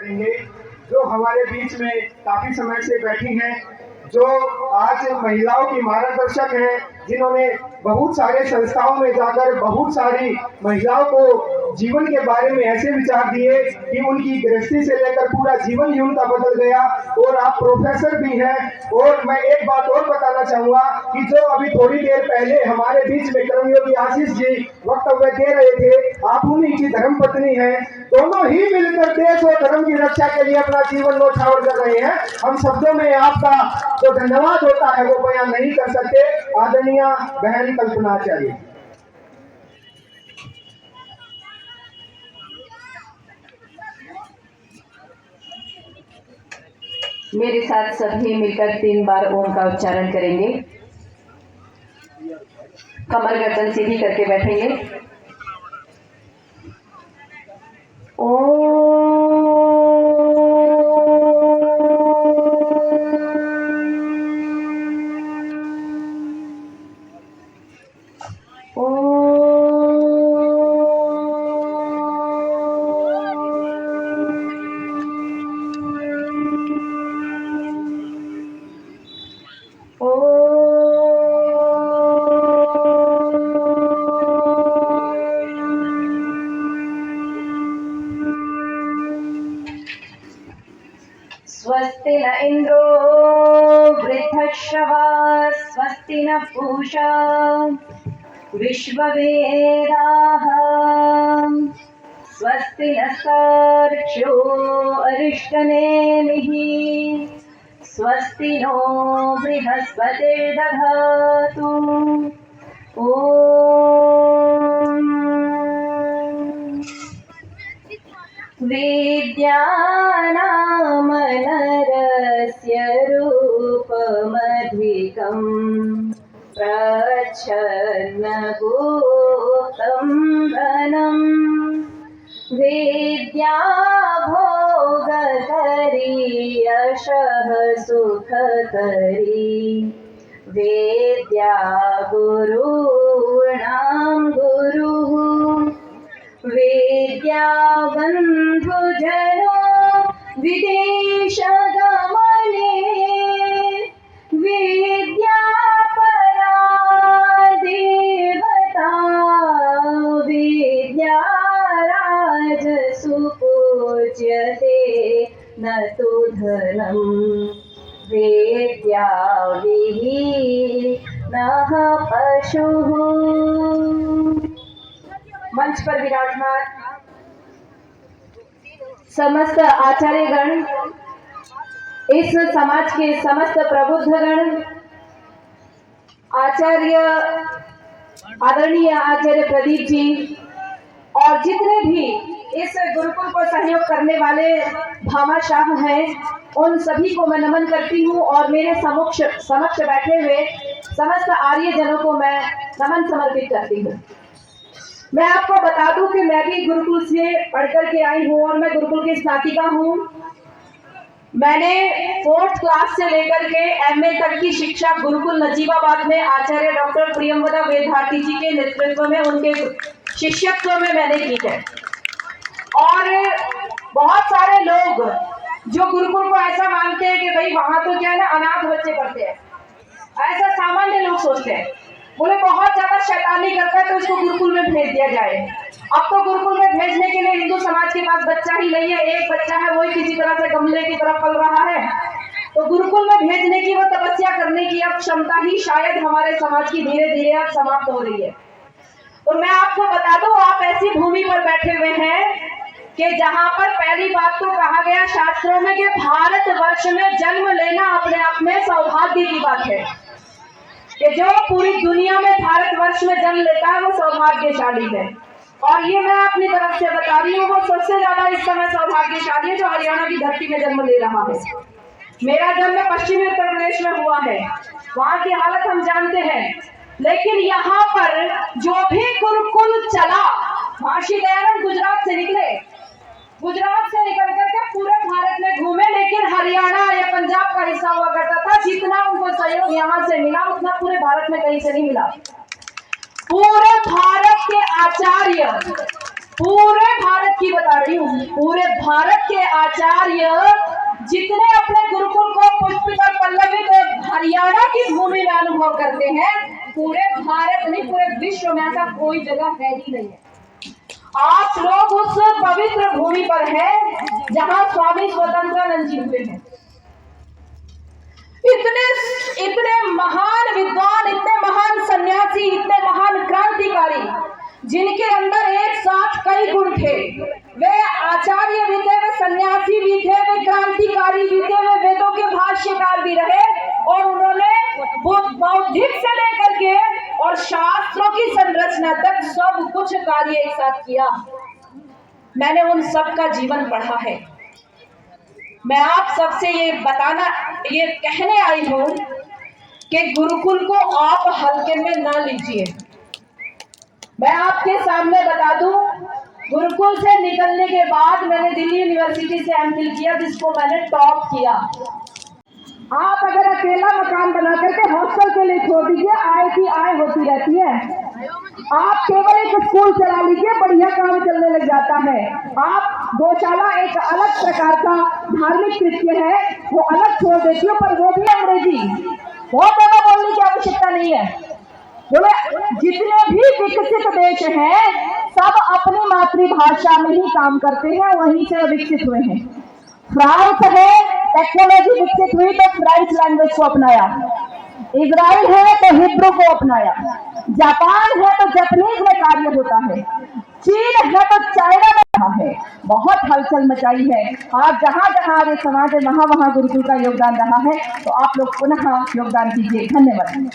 करेंगे जो हमारे बीच में काफी समय से बैठी हैं, जो आज महिलाओं की मार्गदर्शक हैं, जिन्होंने बहुत सारे संस्थाओं में जाकर बहुत सारी महिलाओं को जीवन के बारे में ऐसे विचार दिए कि उनकी गृहस्थी से लेकर पूरा जीवन ही उनका बदल गया। और आप प्रोफेसर भी हैं। और मैं एक बात और बताना चाहूंगा कि जो अभी थोड़ी देर पहले हमारे बीच में कर्मयोगी आशीष जी वक्तव्य दे रहे थे, आप उन्हीं की धर्मपत्नी हैं। दोनों ही मिलकर देश और धर्म की रक्षा के लिए अपना जीवन न्यौछावर कर रहे हैं। हम शब्दों में आपका जो धन्यवाद होता है वो बयान नहीं कर सकते। आदरणीय बहन कल्पना आचार्य। मेरे साथ सभी मिलकर 3 बार ओम का उच्चारण करेंगे। कमर गर्दन सीधी करके बैठेंगे। ओम। स्वस्ति न इंद्रो वृद्धश्रवा स्वस्ति न पूषा विश्ववेदाः स्वस्ति नस्तार्क्ष्यो अरिष्टनेमिः स्वस्ति नो बृहस्पतिर्दधातु। ॐ विद्यानामनरस्य रूपमधिकम् प्रच्छन्नगुप्तं धनम् विद्या भोगकरी यशः सुखकरी विद्या गुरूणां गुरुः विद्या बन्धुजनो विदेशगमने विद्या परा देवता विद्या राजसु पूज्यते न तु धनम् विद्या विहीनः पशुः। मंच पर विराजमान समस्त आचार्यगण, इस समाज के समस्त प्रबुद्धगण, आचार्य आदरणीय आचार्य प्रदीप जी और जितने भी इस गुरुकुल को सहयोग करने वाले भामाशाह हैं, उन सभी को मैं नमन करती हूँ और मेरे समक्ष बैठे हुए समस्त आर्यजनों को मैं नमन समर्पित करती हूँ। मैं आपको बता दूं कि मैं भी गुरुकुल से पढ़कर के आई हूँ और मैं गुरुकुल की स्नातिका हूँ। मैंने 4th क्लास से लेकर के MA तक की शिक्षा गुरुकुल नजीबाबाद में आचार्य डॉक्टर प्रियंवदा वेदभारती जी के नेतृत्व में, उनके शिष्यत्व में मैंने की है। और बहुत सारे लोग जो गुरुकुल को ऐसा मानते हैं कि भाई वहां तो क्या है ना, अनाथ बच्चे पढ़ते हैं, ऐसा सामान्य लोग सोचते हैं। बोले बहुत ज्यादा शैतानी करता है तो उसको गुरुकुल में भेज दिया जाए। अब तो गुरुकुल में भेजने के लिए हिंदू समाज के पास बच्चा ही नहीं है, एक बच्चा है, वही किसी तरह से गमले की तरफ पल रहा है। तो गुरुकुल में भेजने की, वो तपस्या करने की अब क्षमता ही शायद हमारे समाज की धीरे धीरे अब समाप्त हो रही है। तो मैं आपको बता दूं, आप ऐसी भूमि पर बैठे हुए हैं कि जहां पर पहली बात तो कहा गया शास्त्रों में कि भारतवर्ष में जन्म लेना अपने आप में सौभाग्य की बात है, कि जो पूरी दुनिया में भारतवर्ष में जन्म लेता है वो सौभाग्यशाली है। और ये मैं अपनी तरफ से बता रही हूँ, वो सबसे ज्यादा इस समय सौभाग्यशाली है जो हरियाणा की धरती में जन्म ले रहा है। मेरा जन्म पश्चिमी उत्तर प्रदेश में हुआ है, वहां की हालत हम जानते हैं। लेकिन यहाँ पर जो भी गुरुकुल चला, महर्षि दयानंद गुजरात से निकले, गुजरात से निकल करके पूरे भारत में घूमे, लेकिन हरियाणा या पंजाब का हिस्सा हुआ करता था। जितना उनको सहयोग यहाँ से मिला उतना पूरे भारत में कहीं से नहीं मिला। पूरे भारत के आचार्य पूरे भारत की बता रही हूँ, पूरे भारत के आचार्य जितने अपने गुरुकुल को पुष्पित और पल्लवित हरियाणा की भूमि में अनुभव करते हैं, पूरे भारत नहीं पूरे विश्व में ऐसा कोई जगह है ही नहीं है। आप लोग उस पवित्र भूमि पर हैं जहां स्वामी स्वतंत्रानंद जी हुए हैं। इतने इतने महान विद्वान, इतने महान सन्यासी, इतने महान क्रांतिकारी, जिनके अंदर एक साथ कई गुण थे। वे आचार्य भी थे, वे सन्यासी भी थे, वे क्रांतिकारी भी थे, वे वेदों के भाष्यकार भी रहे और उन्होंने बौद्धिक से लेकर के और शास्त्रों की संरचना तक सब कुछ कार्य एक साथ किया। मैंने उन सब का जीवन पढ़ा है। मैं आप सबसे ये कहने आई हूं कि गुरुकुल को आप हल्के में ना लीजिए। मैं आपके सामने बता दूं, गुरुकुल से निकलने के बाद मैंने दिल्ली यूनिवर्सिटी से एमफिल किया, जिसको मैंने टॉप किया। आप अगर अकेला मकान बना करके हॉस्टल के लिए छोड़ दीजिए, आय की आय होती रहती है। आप केवल एक स्कूल चला लीजिए, बढ़िया काम चलने लग जाता है। आप गौशाला एक अलग प्रकार का धार्मिक कृत्य है, वो अलग छोड़ देती हो, पर वो भी अंग्रेजी, बहुत ज्यादा बोलने की आवश्यकता नहीं है। बोले जितने भी विकसित देश हैं सब अपनी मातृभाषा में ही काम करते हैं, वहीं से विकसित हुए हैं। फ्रांस है, टेक्नोलॉजी विकसित हुई तो फ्रेंच लैंग्वेज को अपनाया। इजराइल है तो हिब्रू को अपनाया। जापान है तो जापानीज में कार्य होता है। चीन है तो चाइना में रहा है। बहुत हलचल मचाई है। आज जहां जहां आर्य समाज है वहां वहां गुरुकुल का योगदान रहा है। तो आप लोग पुनः योगदान दीजिए। धन्यवाद।